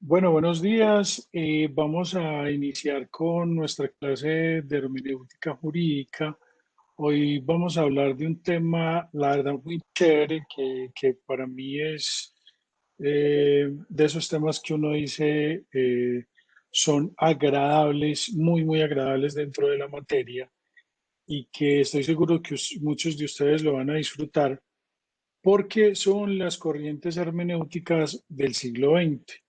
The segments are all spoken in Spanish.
Bueno, buenos días. Vamos a iniciar con nuestra clase de hermenéutica jurídica. Hoy vamos a hablar de un tema, la verdad, muy chévere, que para mí es de esos temas que uno dice son agradables, muy, muy agradables dentro de la materia y que estoy seguro que muchos de ustedes lo van a disfrutar porque son las corrientes hermenéuticas del siglo XX.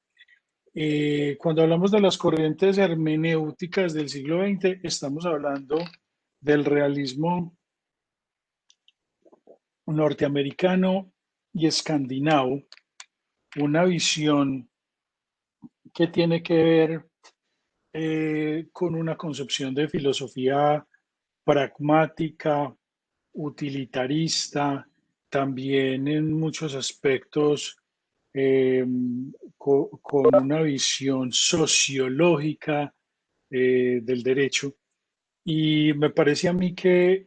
Cuando hablamos de las corrientes hermenéuticas del siglo XX, estamos hablando del realismo norteamericano y escandinavo, una visión que tiene que ver con una concepción de filosofía pragmática, utilitarista, también en muchos aspectos eh, con una visión sociológica del derecho. Y me parece a mí que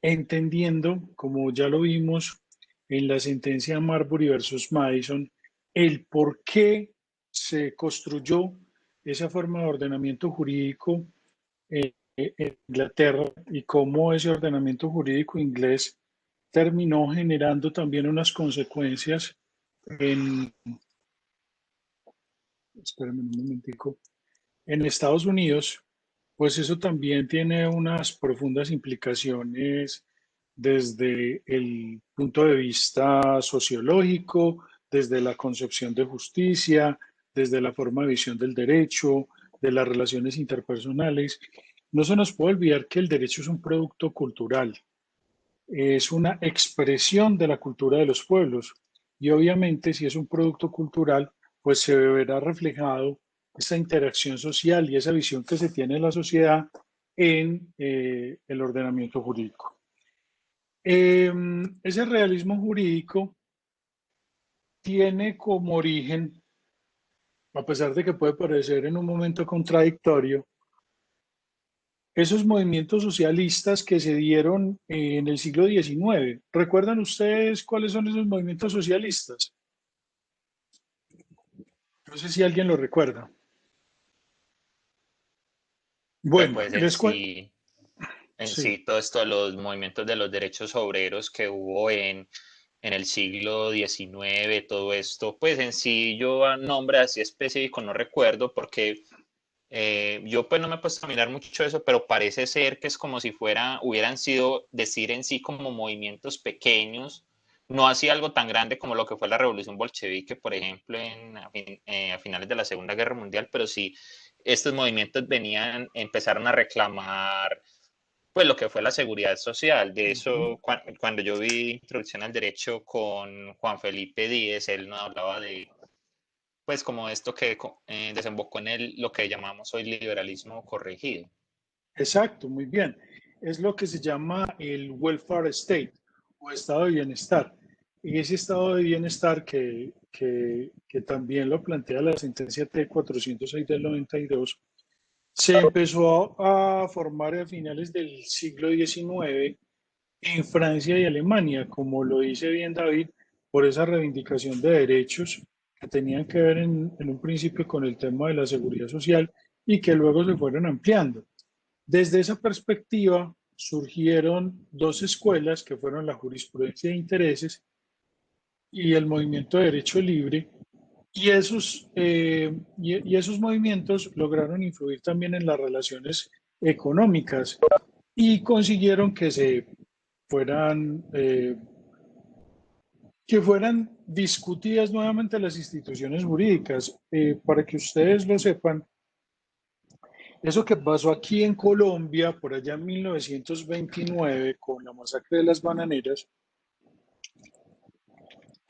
entendiendo, como ya lo vimos en la sentencia Marbury versus Madison, el por qué se construyó esa forma de ordenamiento jurídico en Inglaterra y cómo ese ordenamiento jurídico inglés terminó generando también unas consecuencias en, espérame un momentico, en Estados Unidos, pues eso también tiene unas profundas implicaciones desde el punto de vista sociológico, desde la concepción de justicia, desde la forma de visión del derecho, de las relaciones interpersonales. No se nos puede olvidar que el derecho es un producto cultural, es una expresión de la cultura de los pueblos y obviamente si es un producto cultural, pues se verá reflejado esa interacción social y esa visión que se tiene de la sociedad en el ordenamiento jurídico. Ese realismo jurídico tiene como origen, a pesar de que puede parecer en un momento contradictorio, esos movimientos socialistas que se dieron en el siglo XIX. ¿Recuerdan ustedes cuáles son esos movimientos socialistas? No sé si alguien lo recuerda. Bueno, Pues les cuento. en Sí, sí, todo esto de los movimientos de los derechos obreros que hubo en el siglo XIX, todo esto, pues en sí yo a nombre así específico no recuerdo porque yo pues no me he puesto a mirar mucho eso, pero parece ser que es como si hubieran sido decir en sí como movimientos pequeños, no así algo tan grande como lo que fue la revolución bolchevique, por ejemplo, a finales de la Segunda Guerra Mundial, pero sí, estos movimientos empezaron a reclamar pues lo que fue la seguridad social. De ujú, eso, cuando yo vi Introducción al Derecho con Juan Felipe Díez, él nos hablaba de pues como esto que desembocó en lo que llamamos hoy liberalismo corregido. exacto, muy bien. Es lo que se llama el welfare state o estado de bienestar. Y ese estado de bienestar que también lo plantea la sentencia T-406 del 92 se empezó a formar a finales del siglo XIX en Francia y Alemania, como lo dice bien David, por esa reivindicación de derechos que tenían que ver en un principio con el tema de la seguridad social y que luego se fueron ampliando. Desde esa perspectiva surgieron dos escuelas que fueron la jurisprudencia de intereses y el movimiento de derecho libre, y esos movimientos lograron influir también en las relaciones económicas y consiguieron fueran, eh, que fueran discutidas nuevamente las instituciones jurídicas. Para que ustedes lo sepan, eso que pasó aquí en Colombia por allá en 1929 con la masacre de las bananeras,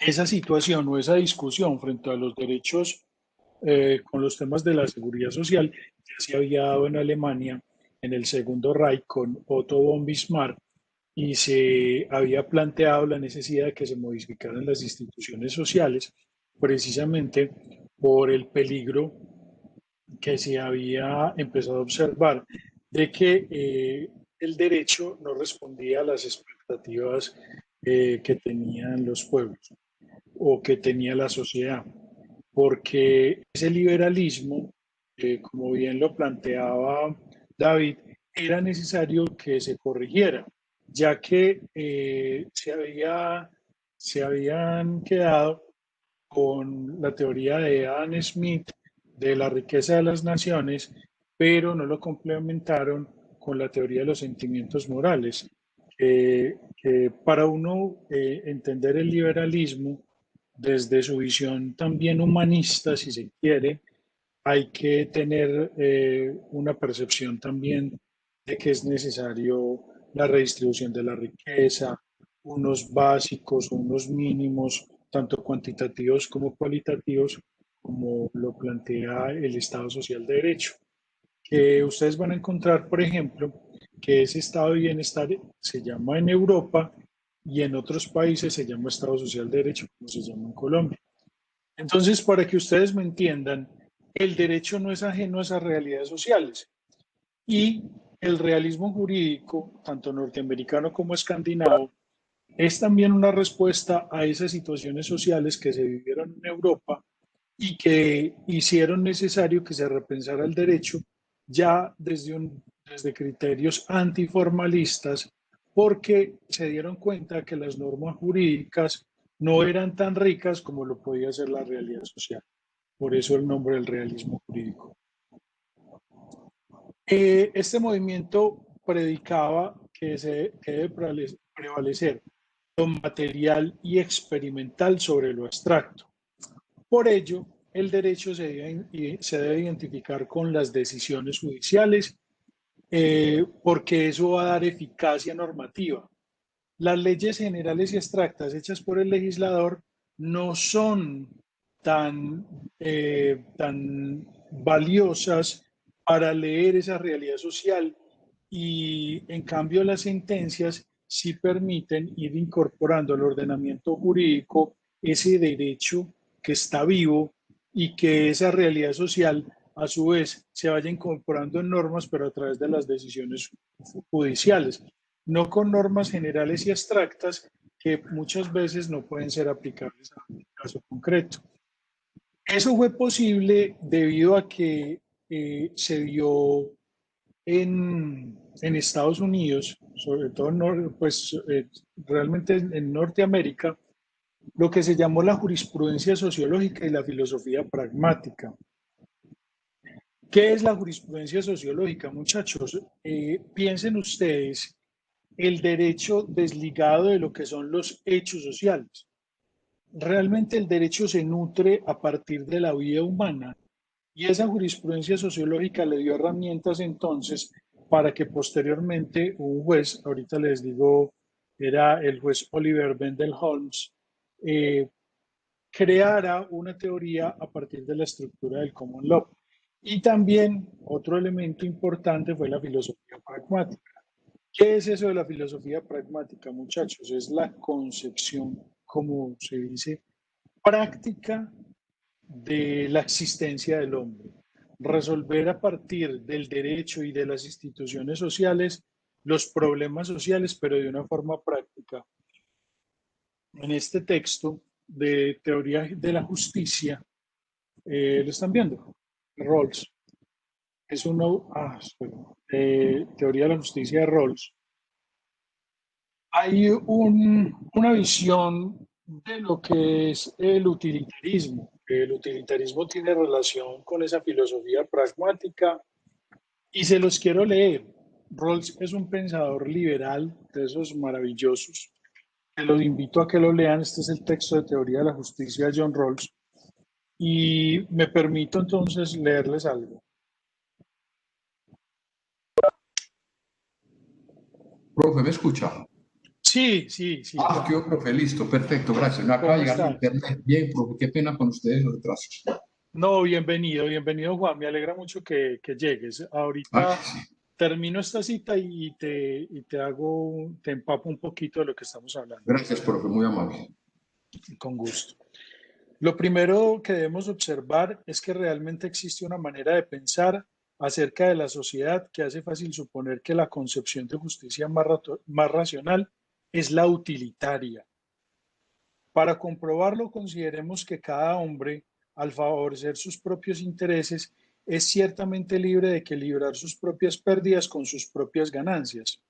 esa situación o esa discusión frente a los derechos con los temas de la seguridad social ya se había dado en Alemania en el Segundo Reich con Otto von Bismarck y se había planteado la necesidad de que se modificaran las instituciones sociales precisamente por el peligro que se había empezado a observar de que el derecho no respondía a las expectativas que tenían los pueblos o que tenía la sociedad. porque ese liberalismo, como bien lo planteaba David, era necesario que se corrigiera, ya que se habían quedado con la teoría de Adam Smith de la riqueza de las naciones, pero no lo complementaron con la teoría de los sentimientos morales. Que para uno entender el liberalismo desde su visión también humanista, si se quiere, hay que tener una percepción también de que es necesario la redistribución de la riqueza, unos básicos, unos mínimos, tanto cuantitativos como cualitativos, como lo plantea el Estado Social de Derecho. Que ustedes van a encontrar, por ejemplo, que ese estado de bienestar se llama en Europa y en otros países se llama Estado Social de Derecho, como se llama en Colombia. Entonces, para que ustedes me entiendan, el derecho no es ajeno a esas realidades sociales y el realismo jurídico, tanto norteamericano como escandinavo, es también una respuesta a esas situaciones sociales que se vivieron en Europa y que hicieron necesario que se repensara el derecho ya desde criterios antiformalistas, porque se dieron cuenta que las normas jurídicas no eran tan ricas como lo podía ser la realidad social. Por eso el nombre del realismo jurídico. Este movimiento predicaba que debe prevalecer lo material y experimental sobre lo abstracto. Por ello, el derecho se debe identificar con las decisiones judiciales, porque eso va a dar eficacia normativa. Las leyes generales y abstractas hechas por el legislador no son tan valiosas para leer esa realidad social, y en cambio las sentencias sí permiten ir incorporando al ordenamiento jurídico ese derecho que está vivo y que esa realidad social a su vez se vaya incorporando en normas, pero a través de las decisiones judiciales, no con normas generales y abstractas que muchas veces no pueden ser aplicables a un caso concreto. Eso fue posible debido a que se dio en Estados Unidos, sobre todo pues, realmente en Norteamérica, lo que se llamó la jurisprudencia sociológica y la filosofía pragmática. ¿Qué es la jurisprudencia sociológica, muchachos? Piensen ustedes el derecho desligado de lo que son los hechos sociales. Realmente el derecho se nutre a partir de la vida humana, y esa jurisprudencia sociológica le dio herramientas entonces para que posteriormente un juez, ahorita les digo, era el juez Oliver Wendell Holmes, eh, creara una teoría a partir de la estructura del common law. Y también otro elemento importante fue la filosofía pragmática. ¿Qué es eso de la filosofía pragmática, muchachos? Es la concepción, como se dice, práctica de la existencia del hombre. Resolver a partir del derecho y de las instituciones sociales los problemas sociales, pero de una forma práctica. En este texto de teoría de la justicia, lo están viendo, Rawls, es teoría de la justicia de Rawls. Hay una visión de lo que es el utilitarismo. El utilitarismo tiene relación con esa filosofía pragmática y se los quiero leer. Rawls es un pensador liberal de esos maravillosos. Te los invito a que lo lean. Este es el texto de Teoría de la Justicia de John Rawls. Y me permito entonces leerles algo. Profe, ¿me escucha? Sí, sí, sí. Ah, qué profe, listo, perfecto, gracias. Me acaba de ¿Cómo llegar el estás? internet. Bien, profe, qué pena con ustedes los retrasos. No, bienvenido, bienvenido Juan. Me alegra mucho que llegues. Ay, Ahorita sí. termino esta cita te empapo un poquito de lo que estamos hablando. Gracias, profe, muy amable. Con gusto. Lo primero que debemos observar es que realmente existe una manera de pensar acerca de la sociedad que hace fácil suponer que la concepción de justicia más racional es la utilitaria. Para comprobarlo, consideremos que cada hombre al favorecer sus propios intereses, es ciertamente libre de equilibrar sus propias pérdidas con sus propias ganancias.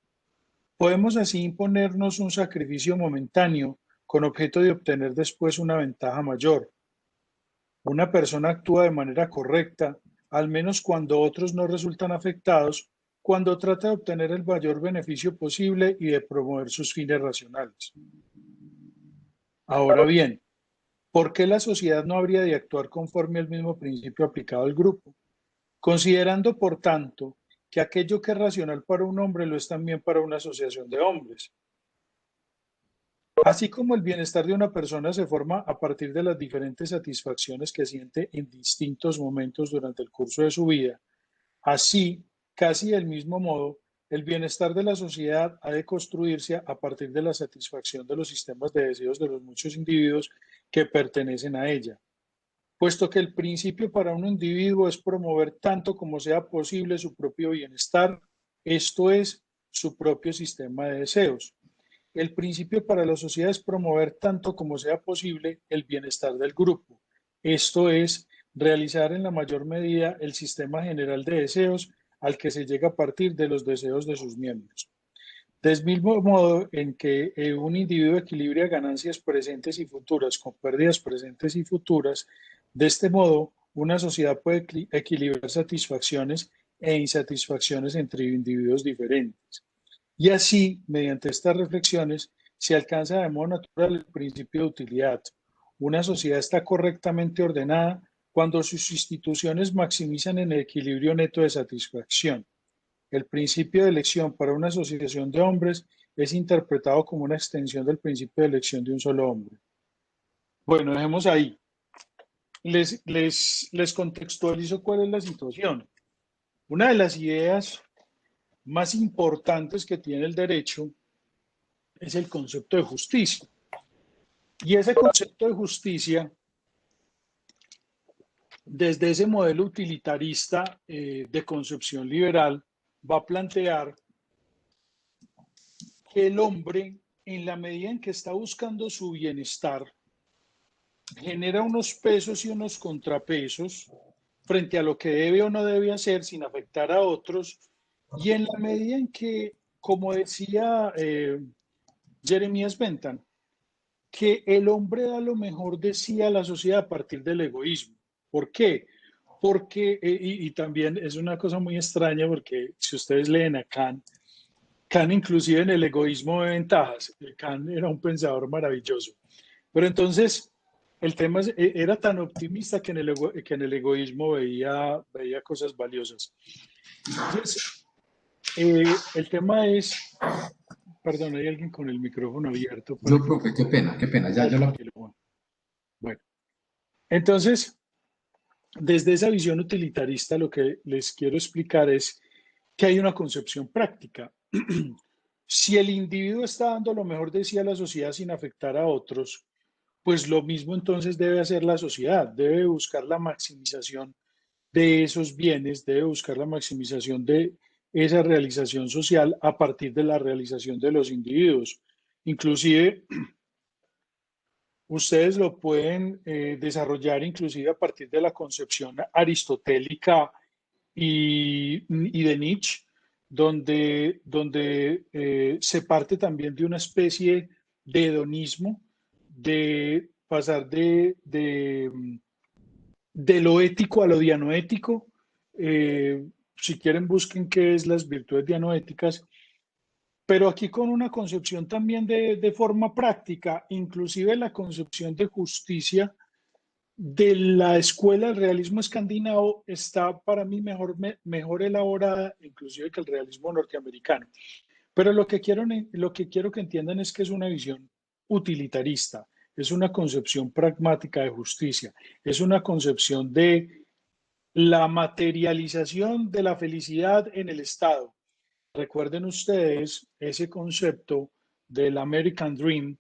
Podemos así imponernos un sacrificio momentáneo con objeto de obtener después una ventaja mayor. Una persona actúa de manera correcta, al menos cuando otros no resultan afectados, cuando trata de obtener el mayor beneficio posible y de promover sus fines racionales. Ahora bien, ¿por qué la sociedad no habría de actuar conforme al mismo principio aplicado al grupo? Considerando, por tanto, que aquello que es racional para un hombre lo es también para una asociación de hombres. Así como el bienestar de una persona se forma a partir de las diferentes satisfacciones que siente en distintos momentos durante el curso de su vida, así, casi del mismo modo, el bienestar de la sociedad ha de construirse a partir de la satisfacción de los sistemas de deseos de los muchos individuos que pertenecen a ella, puesto que el principio para un individuo es promover tanto como sea posible su propio bienestar, esto es, su propio sistema de deseos. El principio para la sociedad es promover tanto como sea posible el bienestar del grupo, esto es, realizar en la mayor medida el sistema general de deseos al que se llega a partir de los deseos de sus miembros. Del mismo modo en que un individuo equilibra ganancias presentes y futuras con pérdidas presentes y futuras, de este modo una sociedad puede equilibrar satisfacciones e insatisfacciones entre individuos diferentes. Y así, mediante estas reflexiones, se alcanza de modo natural el principio de utilidad. Una sociedad está correctamente ordenada cuando sus instituciones maximizan el equilibrio neto de satisfacción. El principio de elección para una asociación de hombres es interpretado como una extensión del principio de elección de un solo hombre. Bueno, dejemos ahí. Les contextualizo cuál es la situación. Una de las ideas más importantes que tiene el derecho es el concepto de justicia. Y ese concepto de justicia, desde ese modelo utilitarista de concepción liberal, va a plantear que el hombre, en la medida en que está buscando su bienestar, genera unos pesos y unos contrapesos frente a lo que debe o no debe hacer sin afectar a otros, y en la medida en que, como decía Jeremías Bentham, que el hombre da lo mejor de sí a la sociedad a partir del egoísmo. ¿Por qué? Porque, y también es una cosa muy extraña, porque si ustedes leen a Kant, Kant inclusive en el egoísmo ve ventajas. Kant era un pensador maravilloso. Pero entonces, el tema era tan optimista que en el egoísmo veía cosas valiosas. Entonces, el tema es, perdón, hay alguien con el micrófono abierto. Yo, profe, qué pena, ya yo la... Bueno, entonces, desde esa visión utilitarista, lo que les quiero explicar es que hay una concepción práctica. Si el individuo está dando lo mejor de sí a la sociedad sin afectar a otros, pues lo mismo entonces debe hacer la sociedad, debe buscar la maximización de esos bienes, debe buscar la maximización de esa realización social a partir de la realización de los individuos. Inclusive, ustedes lo pueden desarrollar inclusive a partir de la concepción aristotélica y de Nietzsche, donde se parte también de una especie de hedonismo, de pasar de lo ético a lo dianoético. Si quieren, busquen qué es las virtudes dianoéticas, pero aquí con una concepción también de forma práctica, inclusive la concepción de justicia de la escuela del realismo escandinavo está para mí mejor elaborada, inclusive que el realismo norteamericano. Pero lo que quiero que entiendan es que es una visión utilitarista, es una concepción pragmática de justicia, es una concepción de la materialización de la felicidad en el Estado. Recuerden ustedes ese concepto del American Dream,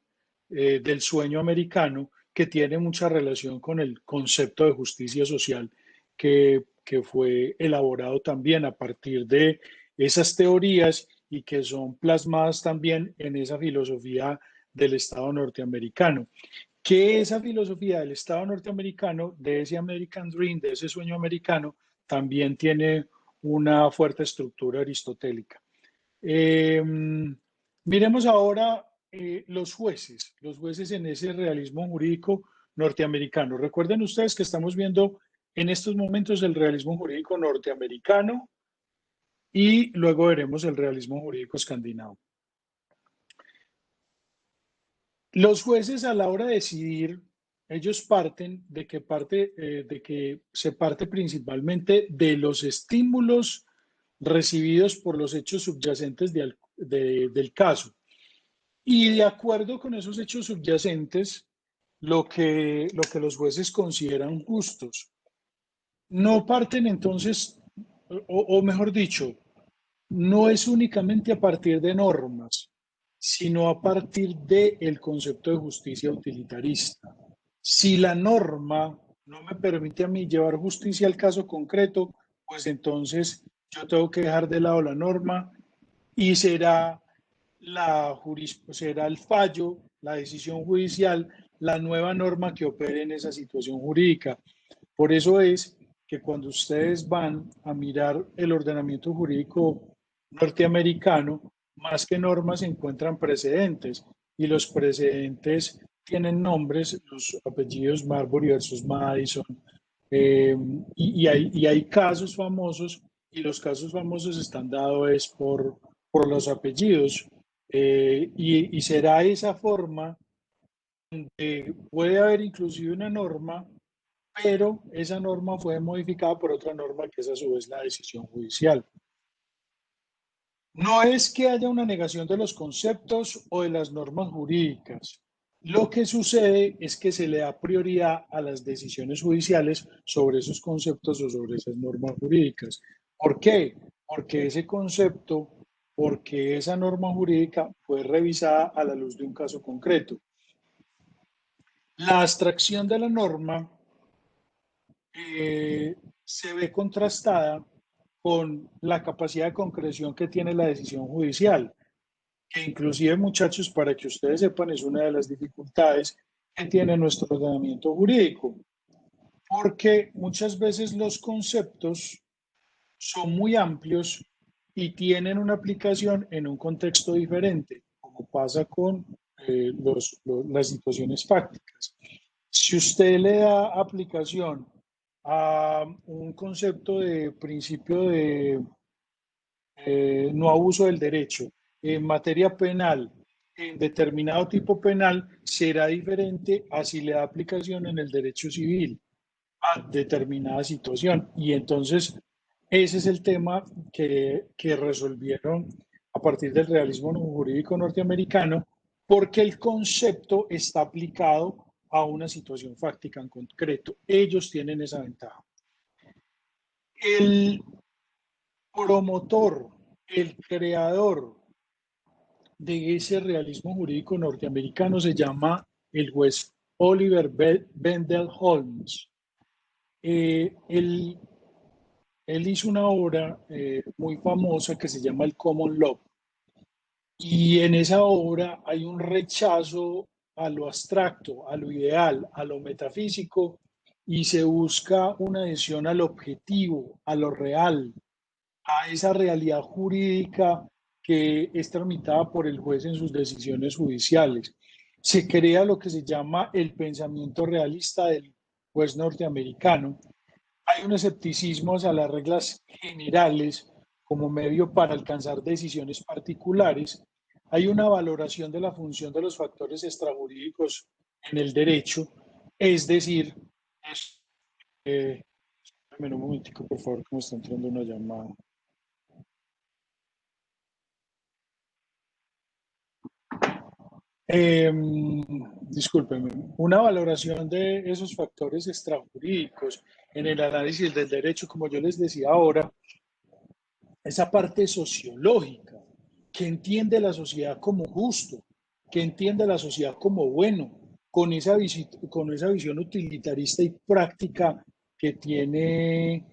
del sueño americano, que tiene mucha relación con el concepto de justicia social que fue elaborado también a partir de esas teorías y que son plasmadas también en esa filosofía del Estado norteamericano. que esa filosofía del Estado norteamericano, de ese American Dream, de ese sueño americano, también tiene una fuerte estructura aristotélica. Miremos ahora los jueces en ese realismo jurídico norteamericano. Recuerden ustedes que estamos viendo en estos momentos el realismo jurídico norteamericano y luego veremos el realismo jurídico escandinavo. Los jueces a la hora de decidir, ellos parten de que se parte principalmente de los estímulos recibidos por los hechos subyacentes del caso. Y de acuerdo con esos hechos subyacentes, lo que los jueces consideran justos. No parten entonces, o mejor dicho, no es únicamente a partir de normas, sino a partir del concepto de justicia utilitarista. Si la norma no me permite a mí llevar justicia al caso concreto, pues entonces yo tengo que dejar de lado la norma y será será el fallo, la decisión judicial, la nueva norma que opere en esa situación jurídica. Por eso es que cuando ustedes van a mirar el ordenamiento jurídico norteamericano, más que normas se encuentran precedentes y los precedentes tienen nombres, los apellidos Marbury versus Madison, y hay casos famosos y los casos famosos están dados por los apellidos. Y será esa forma, puede haber inclusive una norma, pero esa norma fue modificada por otra norma que es a su vez la decisión judicial. No es que haya una negación de los conceptos o de las normas jurídicas. Lo que sucede es que se le da prioridad a las decisiones judiciales sobre esos conceptos o sobre esas normas jurídicas. ¿Por qué? Porque ese concepto, porque esa norma jurídica fue revisada a la luz de un caso concreto. La abstracción de la norma se ve contrastada con la capacidad de concreción que tiene la decisión judicial, que inclusive, muchachos, para que ustedes sepan, es una de las dificultades que tiene nuestro ordenamiento jurídico, porque muchas veces los conceptos son muy amplios y tienen una aplicación en un contexto diferente, como pasa con las situaciones fácticas. Si usted le da aplicación a un concepto de principio de no abuso del derecho en materia penal, en determinado tipo penal, será diferente a si le da aplicación en el derecho civil a determinada situación. Y entonces ese es el tema que resolvieron a partir del realismo jurídico norteamericano, porque el concepto está aplicado a una situación fáctica en concreto. Ellos tienen esa ventaja. El promotor, el creador de ese realismo jurídico norteamericano se llama el juez Oliver Wendell Holmes. Él hizo una obra muy famosa que se llama el Common Law. Y en esa obra hay un rechazo a lo abstracto, a lo ideal, a lo metafísico, y se busca una adhesión al objetivo, a lo real, a esa realidad jurídica que es tramitada por el juez en sus decisiones judiciales. Se crea lo que se llama el pensamiento realista del juez norteamericano. Hay un escepticismo hacia las reglas generales como medio para alcanzar decisiones particulares. Hay una valoración de la función de los factores extrajurídicos en el derecho, es decir, un momentico, por favor, que me está entrando una llamada. Discúlpenme, una valoración de esos factores extrajurídicos en el análisis del derecho, como yo les decía ahora, esa parte sociológica, que entiende la sociedad como justo, que entiende la sociedad como bueno, con esa visión utilitarista y práctica que tienen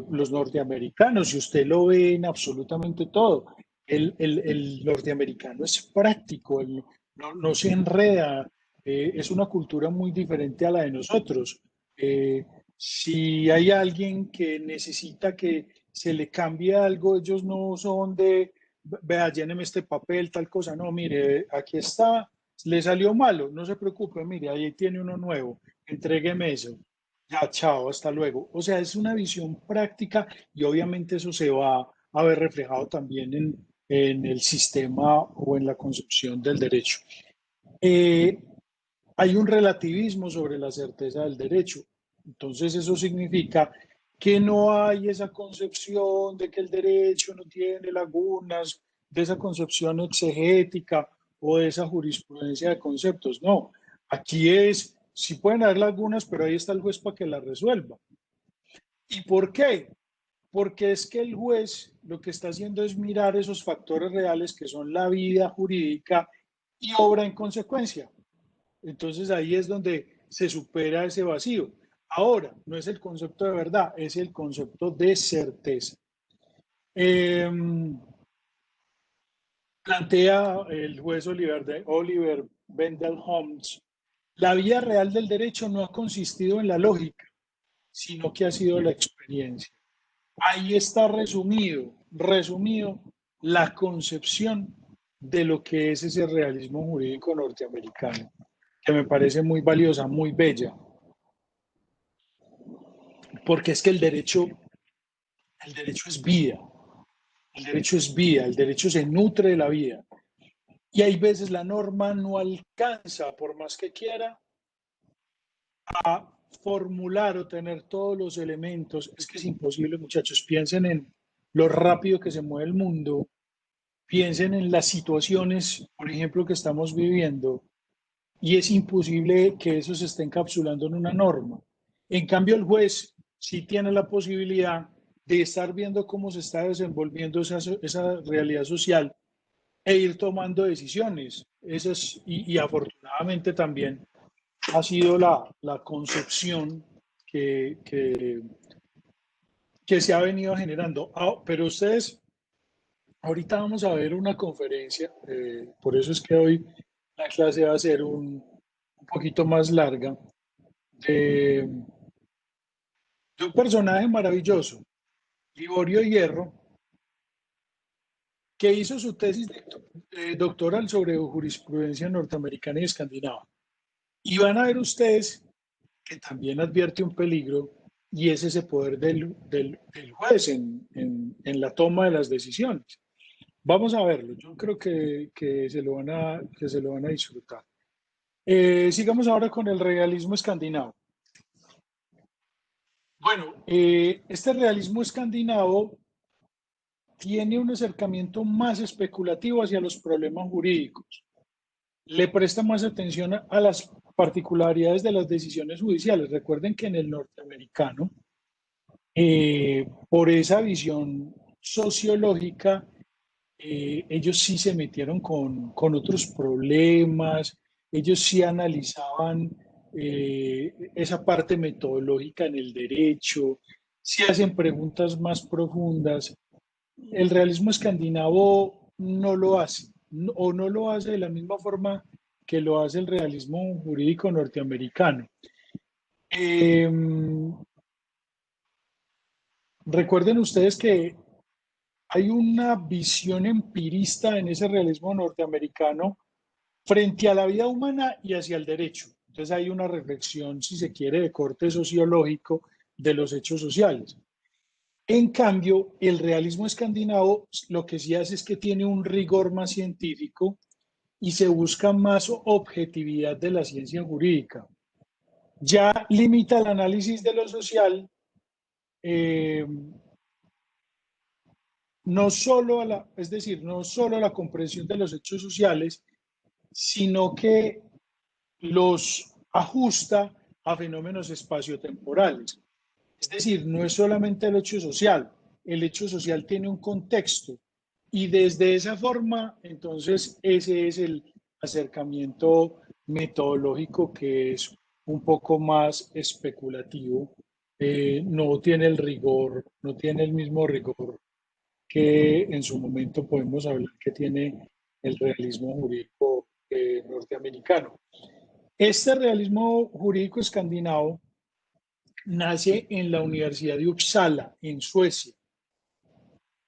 los norteamericanos, y usted lo ve en absolutamente todo. El norteamericano es práctico, el no se enreda, es una cultura muy diferente a la de nosotros. Si hay alguien que necesita que se le cambie algo, ellos no son de, vea, lléneme este papel, tal cosa, no, mire, aquí está, le salió malo, no se preocupe, mire, ahí tiene uno nuevo, entrégueme eso. Ya, chao, hasta luego. O sea, es una visión práctica y obviamente eso se va a ver reflejado también en el sistema o en la concepción del derecho. Eh, Hay un relativismo sobre la certeza del derecho. Entonces eso significa que no hay esa concepción de que el derecho no tiene lagunas, de esa concepción exegética o de esa jurisprudencia de conceptos. No, aquí es, sí pueden haber lagunas, pero ahí está el juez para que las resuelva. ¿Y por qué? Porque es que el juez lo que está haciendo es mirar esos factores reales que son la vida jurídica y obra en consecuencia. Entonces ahí es donde se supera ese vacío. Ahora, no es el concepto de verdad, es el concepto de certeza. Plantea el juez Oliver Wendell Holmes, la vida real del derecho no ha consistido en la lógica, sino que ha sido la experiencia. Ahí está resumido la concepción de lo que es ese realismo jurídico norteamericano, que me parece muy valiosa, muy bella, porque es que el derecho es vida, el derecho es vida, el derecho se nutre de la vida. Y hay veces la norma no alcanza, por más que quiera, a formular o tener todos los elementos. Es que es imposible, muchachos. Piensen en lo rápido que se mueve el mundo. Piensen en las situaciones, por ejemplo, que estamos viviendo. Y es imposible que eso se esté encapsulando en una norma. En cambio, el juez sí tiene la posibilidad de estar viendo cómo se está desenvolviendo esa realidad social e ir tomando decisiones. Y afortunadamente también ha sido la concepción que, que, que se ha venido generando. Pero ustedes, ahorita vamos a ver una conferencia, por eso es que hoy la clase va a ser un poquito más larga, de, de un personaje maravilloso, Liborio Hierro, que hizo su tesis doctoral sobre jurisprudencia norteamericana y escandinava. Y van a ver ustedes que también advierte un peligro y es ese poder del juez en la toma de las decisiones. Vamos a verlo, yo creo que se lo van a disfrutar. Sigamos ahora con el realismo escandinavo. Bueno, este realismo escandinavo tiene un acercamiento más especulativo hacia los problemas jurídicos. Le presta más atención a las particularidades de las decisiones judiciales. Recuerden que en el norteamericano, por esa visión sociológica, ellos sí se metieron otros problemas, ellos sí analizaban esa parte metodológica en el derecho, sí hacen preguntas más profundas. El realismo escandinavo no lo hace, o no lo hace de la misma forma que lo hace el realismo jurídico norteamericano. Eh, Recuerden ustedes que hay una visión empirista en ese realismo norteamericano frente a la vida humana y hacia el derecho. Entonces hay una reflexión, si se quiere, de corte sociológico de los hechos sociales. En cambio, el realismo escandinavo lo que sí hace es que tiene un rigor más científico y se busca más objetividad de la ciencia jurídica. Ya limita el análisis de lo social, eh, no solo es decir, no solo a la comprensión de los hechos sociales, sino que los ajusta a fenómenos espaciotemporales. Es decir, no es solamente el hecho social tiene un contexto y desde esa forma, entonces, ese es el acercamiento metodológico que es un poco más especulativo, no tiene el rigor, no tiene el mismo rigor que en su momento podemos hablar que tiene el realismo jurídico norteamericano. Este realismo jurídico escandinavo nace en la Universidad de Uppsala, en Suecia,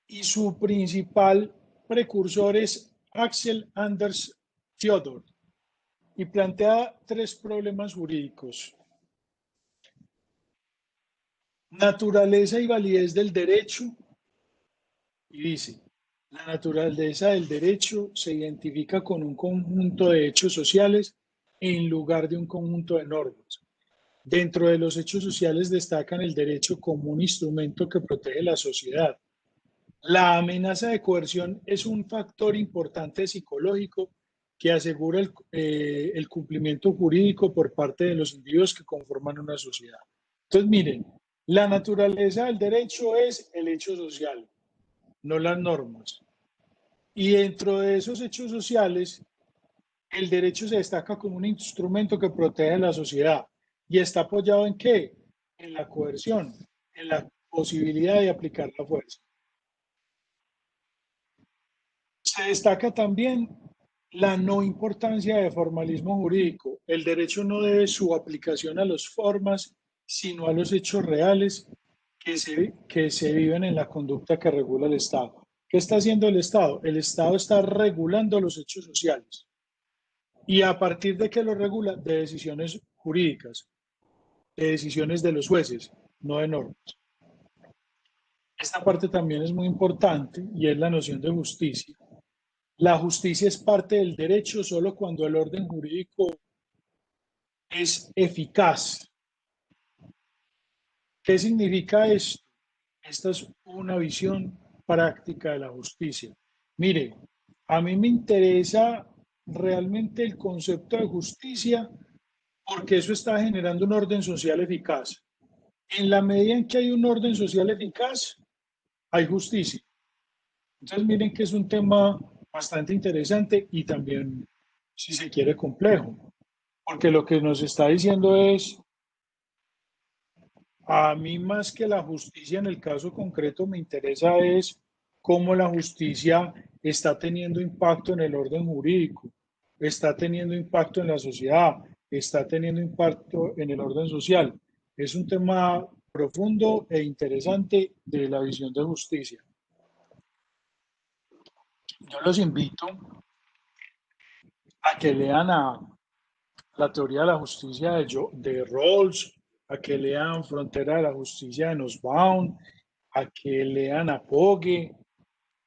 y su principal precursor es Axel Anders Theodor, y plantea tres problemas jurídicos: naturaleza y validez del derecho, y dice: la naturaleza del derecho se identifica con un conjunto de hechos sociales en lugar de un conjunto de normas. Dentro de los hechos sociales destacan el derecho como un instrumento que protege la sociedad. La amenaza de coerción es un factor importante psicológico que asegura el cumplimiento jurídico por parte de los individuos que conforman una sociedad. Entonces, miren, la naturaleza del derecho es el hecho social, no las normas. Y dentro de esos hechos sociales, el derecho se destaca como un instrumento que protege a la sociedad. ¿Y está apoyado en qué? En la coerción, en la posibilidad de aplicar la fuerza. Se destaca también la no importancia de formalismo jurídico. El derecho no debe su aplicación a las formas, sino a los hechos reales que se viven en la conducta que regula el Estado. ¿Qué está haciendo el Estado? El Estado está regulando los hechos sociales. Y a partir de que lo regula, de decisiones jurídicas, de decisiones de los jueces, no de normas. Esta parte también es muy importante y es la noción de justicia. La justicia es parte del derecho solo cuando el orden jurídico es eficaz. ¿Qué significa esto? Esta es una visión práctica de la justicia. Mire, a mí me interesa realmente el concepto de justicia porque eso está generando un orden social eficaz. En la medida en que hay un orden social eficaz, hay justicia. Entonces, miren que es un tema bastante interesante y también, si se quiere, complejo, porque lo que nos está diciendo es, a mí más que la justicia en el caso concreto, me interesa es cómo la justicia está teniendo impacto en el orden jurídico, está teniendo impacto en la sociedad, está teniendo impacto en el orden social. Es un tema profundo e interesante de la visión de justicia. Yo los invito a que lean la teoría de la justicia de Rawls, a que lean Frontera de la Justicia de Nussbaum, a que lean a Pogge,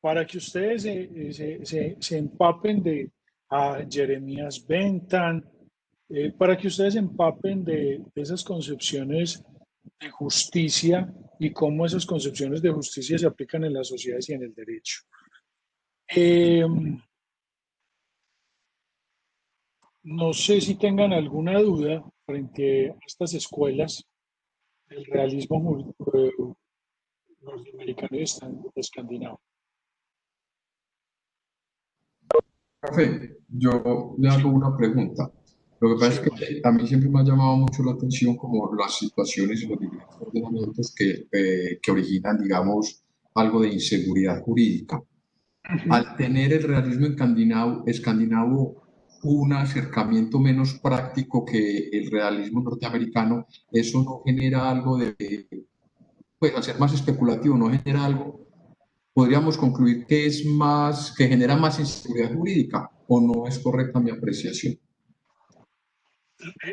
para que ustedes se empapen de a Jeremías Bentham, para que ustedes se empapen de esas concepciones de justicia y cómo esas concepciones de justicia se aplican en las sociedades y en el derecho. No sé si tengan alguna duda frente a estas escuelas del realismo norteamericano y escandinavo. Café, yo le hago Sí, una pregunta. Lo que pasa sí, es Juan. que a mí siempre me ha llamado mucho la atención como las situaciones y los diferentes ordenamientos que originan, digamos, algo de inseguridad jurídica. Uh-huh. Al tener el realismo escandinavo un acercamiento menos práctico que el realismo norteamericano, eso no genera algo de, pues al ser más especulativo, no genera algo, podríamos concluir que es más, que genera más inseguridad jurídica, o no es correcta mi apreciación.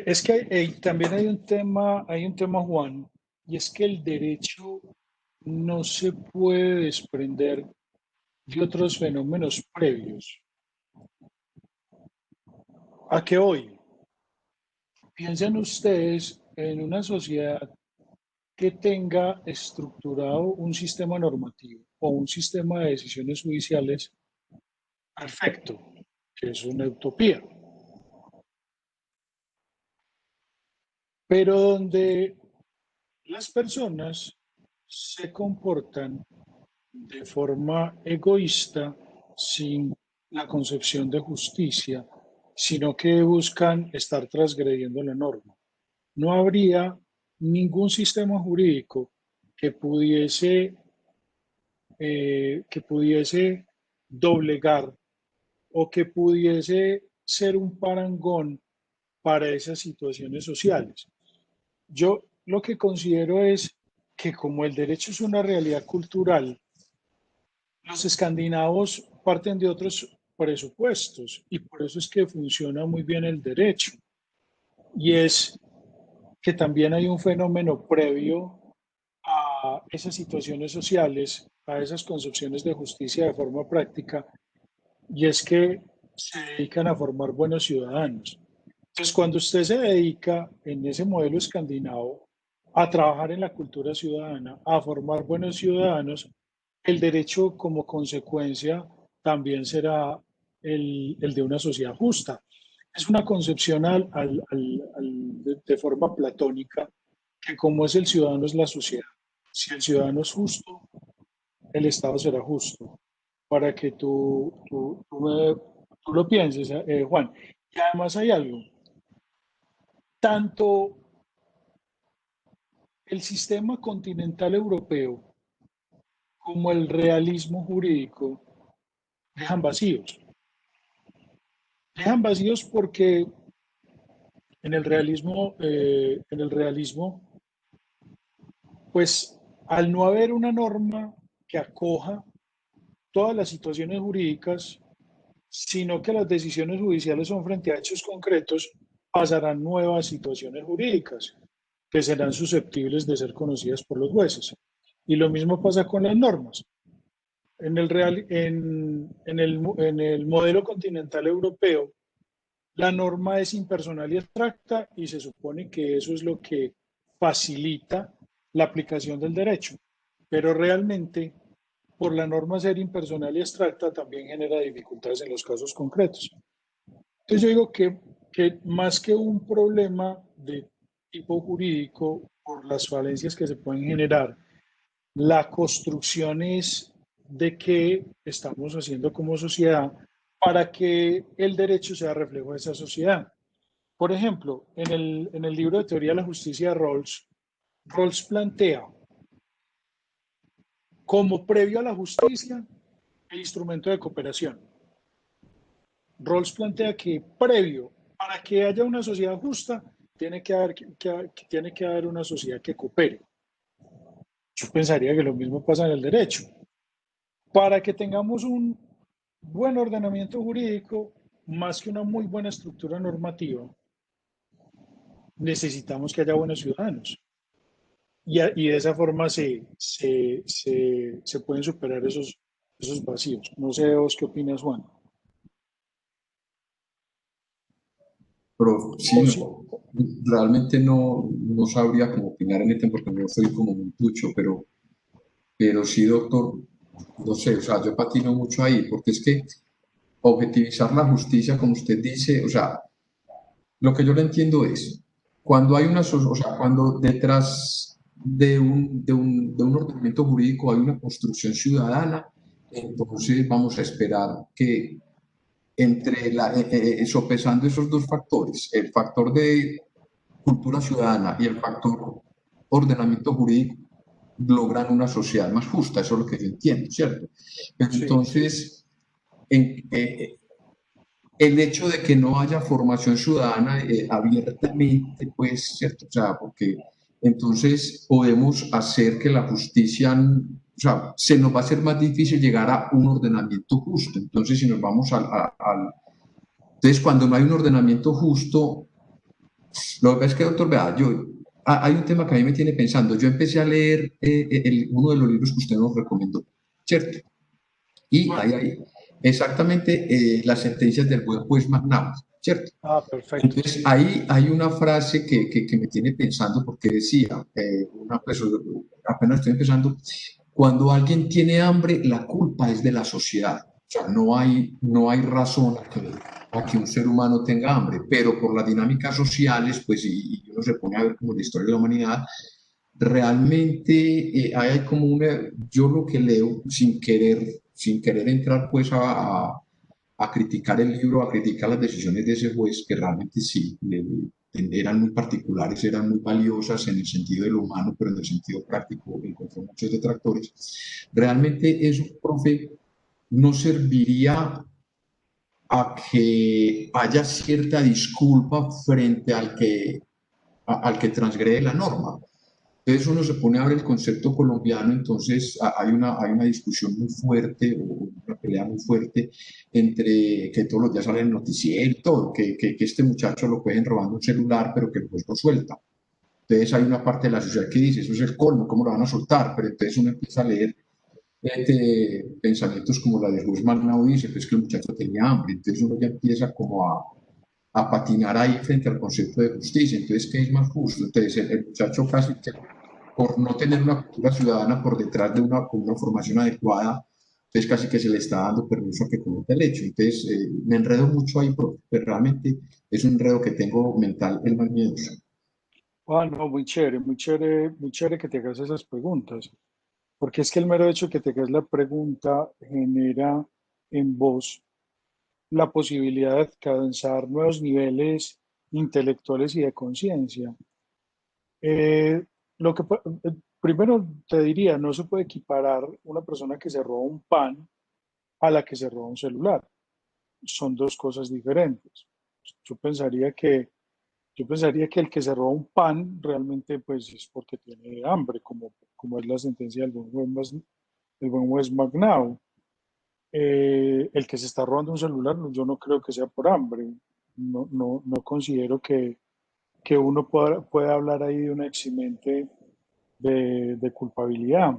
Es que también hay un tema, Juan, y es que el derecho no se puede desprender de otros fenómenos previos. ¿A qué hoy? Piensen ustedes en una sociedad que tenga estructurado un sistema normativo o un sistema de decisiones judiciales perfecto, que es una utopía, pero donde las personas se comportan de forma egoísta sin la concepción de justicia, sino que buscan estar transgrediendo la norma. No habría ningún sistema jurídico que pudiese doblegar o que pudiese ser un parangón para esas situaciones sociales. Yo lo que considero es que como el derecho es una realidad cultural, los escandinavos parten de otros presupuestos y por eso es que funciona muy bien el derecho. Y es que también hay un fenómeno previo a esas situaciones sociales, a esas concepciones de justicia de forma práctica, y es que se dedican a formar buenos ciudadanos. Entonces, cuando usted se dedica en ese modelo escandinavo a trabajar en la cultura ciudadana, a formar buenos ciudadanos, el derecho como consecuencia también será el de una sociedad justa. Es una concepción de forma platónica que como es el ciudadano es la sociedad. Si el ciudadano es justo, el Estado será justo. Para que tú lo pienses, Juan. Y además hay algo. Tanto el sistema continental europeo como el realismo jurídico dejan vacíos. Dejan vacíos porque en el realismo, pues al no haber una norma que acoja todas las situaciones jurídicas, sino que las decisiones judiciales son frente a hechos concretos, pasarán nuevas situaciones jurídicas que serán susceptibles de ser conocidas por los jueces. Y lo mismo pasa con las normas. En el modelo continental europeo, la norma es impersonal y abstracta y se supone que eso es lo que facilita la aplicación del derecho. Pero realmente, por la norma ser impersonal y abstracta, también genera dificultades en los casos concretos. Entonces yo digo que más que un problema de tipo jurídico por las falencias que se pueden generar, la construcción es de qué estamos haciendo como sociedad para que el derecho sea reflejo de esa sociedad. Por ejemplo, en el libro de Teoría de la Justicia de Rawls plantea como previo a la justicia el instrumento de cooperación. Rawls plantea que previo, para que haya una sociedad justa, tiene que haber una sociedad que coopere. Yo pensaría que lo mismo pasa en el derecho. Para que tengamos un buen ordenamiento jurídico, más que una muy buena estructura normativa, necesitamos que haya buenos ciudadanos. Y de esa forma se pueden superar esos vacíos. No sé vos qué opinas, Juan. Pero sí, O si, realmente no sabría cómo opinar en este tema porque no soy como muy tucho, pero sí, doctor, no sé, o sea, yo patino mucho ahí, porque es que objetivizar la justicia, como usted dice, o sea, lo que yo le entiendo es, cuando hay o sea, cuando detrás de un ordenamiento jurídico hay una construcción ciudadana, entonces vamos a esperar que sopesando esos dos factores, el factor de cultura ciudadana y el factor ordenamiento jurídico, logran una sociedad más justa, eso es lo que yo entiendo, ¿cierto? Pero sí, entonces, en, el hecho de que no haya formación ciudadana abiertamente, pues, ¿cierto? O sea, porque entonces podemos hacer que la justicia, o sea, se nos va a hacer más difícil llegar a un ordenamiento justo. Entonces, si nos vamos entonces, cuando no hay un ordenamiento justo, lo que pasa es que, doctor, vea, hay un tema que a mí me tiene pensando. Yo empecé a leer uno de los libros que usted nos recomendó, ¿cierto? Y ahí hay exactamente las sentencias del buen juez McNaught, ¿cierto? perfecto, Entonces, sí. ahí hay una frase que me tiene pensando porque decía, apenas estoy empezando, cuando alguien tiene hambre, la culpa es de la sociedad. O sea, no hay razón a que un ser humano tenga hambre, pero por las dinámicas sociales, pues, y uno se pone a ver como la historia de la humanidad, realmente hay como yo lo que leo sin querer entrar pues a criticar el libro, a criticar las decisiones de ese juez, que realmente sí, eran muy particulares, eran muy valiosas en el sentido de lo humano, pero en el sentido práctico encontró muchos detractores. Realmente eso, profe, no serviría a que haya cierta disculpa frente al que transgrede la norma. Entonces uno se pone a ver el concepto colombiano, entonces hay una discusión muy fuerte, o una pelea muy fuerte entre que todos los días sale el noticiero y todo, que este muchacho lo pueden robando un celular, pero que pues lo suelta. Entonces hay una parte de la sociedad que dice, eso es el colmo, ¿cómo lo van a soltar? Pero entonces uno empieza a leer pensamientos como la de Luis Magnao dice, pues que el muchacho tenía hambre, entonces uno ya empieza como a patinar ahí frente al concepto de justicia, entonces ¿qué es más justo? Entonces el muchacho casi que por no tener una cultura ciudadana por detrás de con una formación adecuada, entonces casi que se le está dando permiso a que cometa el hecho. Entonces me enredo mucho ahí, pero realmente es un enredo que tengo mental el más miedoso. Ah, no, muy chévere, muy chévere, muy chévere que te hagas esas preguntas, porque es que el mero hecho de que te hagas la pregunta genera en vos la posibilidad de alcanzar nuevos niveles intelectuales y de conciencia. Eh, lo que primero te diría, no se puede equiparar una persona que se roba un pan a la que se roba un celular. Son dos cosas diferentes. Yo pensaría que, yo pensaría que el que se roba un pan realmente pues es porque tiene hambre, como es la sentencia del buen Wes Magnau. El que se está robando un celular, yo no creo que sea por hambre. No considero que uno pueda hablar ahí de un eximente de culpabilidad.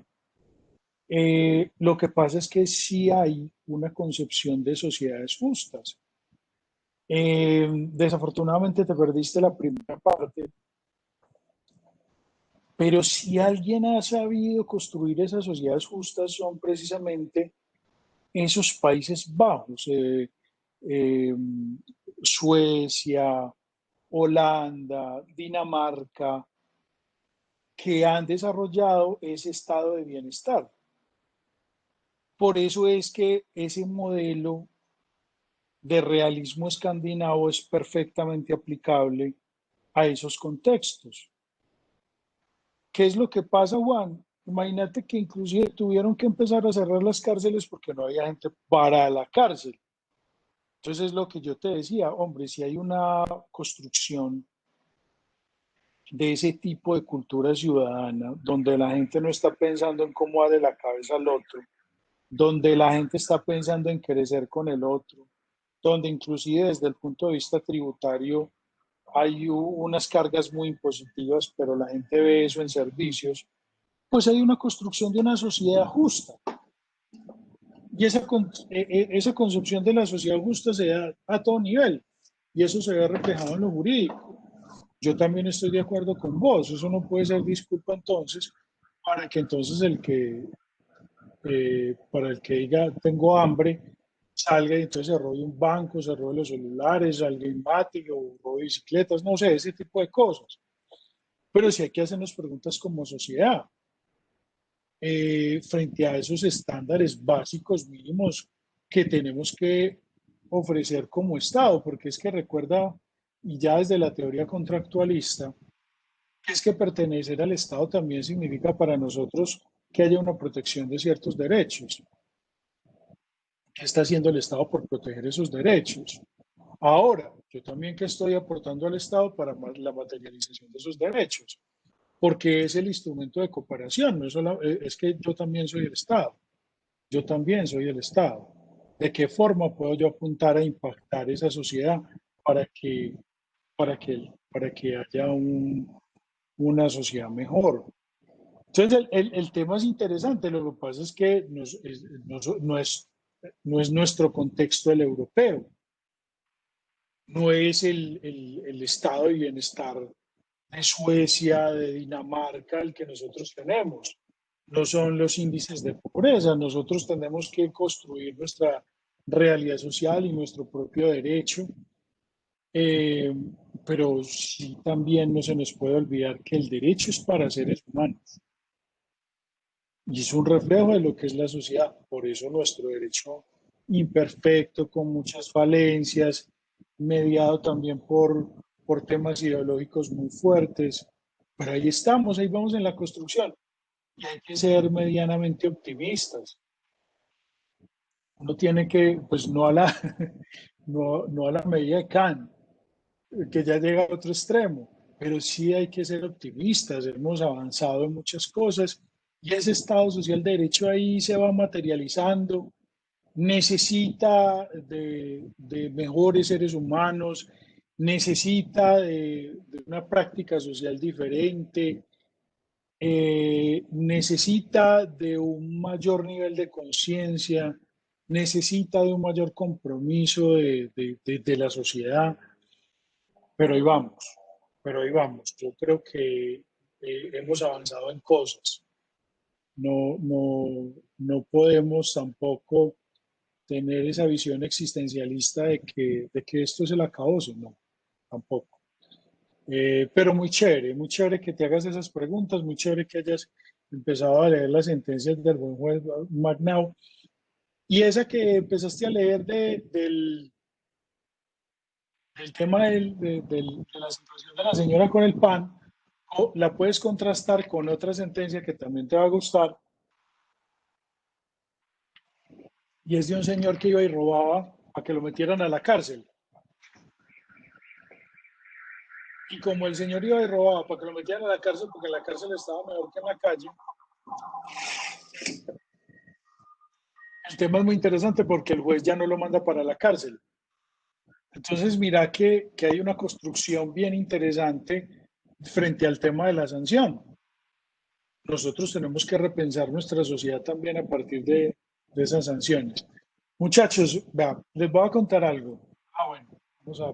Lo que pasa es que sí hay una concepción de sociedades justas. Desafortunadamente te perdiste la primera parte, pero si alguien ha sabido construir esas sociedades justas son precisamente esos Países Bajos, eh, Suecia, Holanda, Dinamarca, que han desarrollado ese estado de bienestar. Por eso es que ese modelo de realismo escandinavo es perfectamente aplicable a esos contextos. ¿Qué es lo que pasa, Juan? Imagínate que inclusive tuvieron que empezar a cerrar las cárceles porque no había gente para la cárcel. Entonces es lo que yo te decía, hombre, si hay una construcción de ese tipo de cultura ciudadana, donde la gente no está pensando en cómo darle la cabeza al otro, donde la gente está pensando en crecer con el otro, donde inclusive desde el punto de vista tributario hay unas cargas muy impositivas, pero la gente ve eso en servicios, pues hay una construcción de una sociedad justa. Y esa concepción de la sociedad justa se da a todo nivel, y eso se ve reflejado en lo jurídico. Yo también estoy de acuerdo con vos, eso no puede ser disculpa entonces para que entonces para el que diga tengo hambre, salga y entonces se robe un banco, se robe los celulares, alguien mate o robe bicicletas, no sé, ese tipo de cosas. Pero sí hay que hacernos preguntas como sociedad, frente a esos estándares básicos mínimos que tenemos que ofrecer como Estado, porque es que recuerda, y ya desde la teoría contractualista, que es que pertenecer al Estado también significa para nosotros que haya una protección de ciertos derechos. ¿Qué está haciendo el Estado por proteger esos derechos? Ahora, yo también que estoy aportando al Estado para la materialización de esos derechos, porque es el instrumento de cooperación, no es, es que yo también soy el Estado, yo también soy el Estado. ¿De qué forma puedo yo apuntar a impactar esa sociedad para que, para que haya una sociedad mejor? Entonces, el tema es interesante, lo que pasa es que no es nuestro contexto el europeo, no es el estado de bienestar de Suecia, de Dinamarca, el que nosotros tenemos. No son los índices de pobreza. Nosotros tenemos que construir nuestra realidad social y nuestro propio derecho. Eh, pero sí también no se nos puede olvidar que el derecho es para seres humanos y es un reflejo de lo que es la sociedad. Por eso nuestro derecho imperfecto, con muchas falencias, mediado también por temas ideológicos muy fuertes. Pero ahí estamos, ahí vamos en la construcción. Y hay que ser medianamente optimistas. Uno tiene que, pues no a la, no a la medida de Kant, que ya llega a otro extremo, pero sí hay que ser optimistas, hemos avanzado en muchas cosas y ese Estado social de derecho ahí se va materializando, necesita de mejores seres humanos, necesita de una práctica social diferente, necesita de un mayor nivel de conciencia, necesita de un mayor compromiso de la sociedad, pero ahí vamos, pero ahí vamos. Yo creo que hemos avanzado en cosas. No podemos tampoco tener esa visión existencialista de que esto es el acabose, no, tampoco. Pero muy chévere que te hagas esas preguntas, muy chévere que hayas empezado a leer las sentencias del buen juez Magnao. Y esa que empezaste a leer del tema de la situación de la señora con el pan, la puedes contrastar con otra sentencia que también te va a gustar, y es de un señor que iba y robaba para que lo metieran a la cárcel. Y como el señor iba y robaba para que lo metieran a la cárcel, porque la cárcel estaba mejor que en la calle, el tema es muy interesante porque el juez ya no lo manda para la cárcel. Entonces, mira que hay una construcción bien interesante frente al tema de la sanción. Nosotros tenemos que repensar nuestra sociedad también a partir de esas sanciones. Muchachos, vea, les voy a contar algo. Bueno, vamos a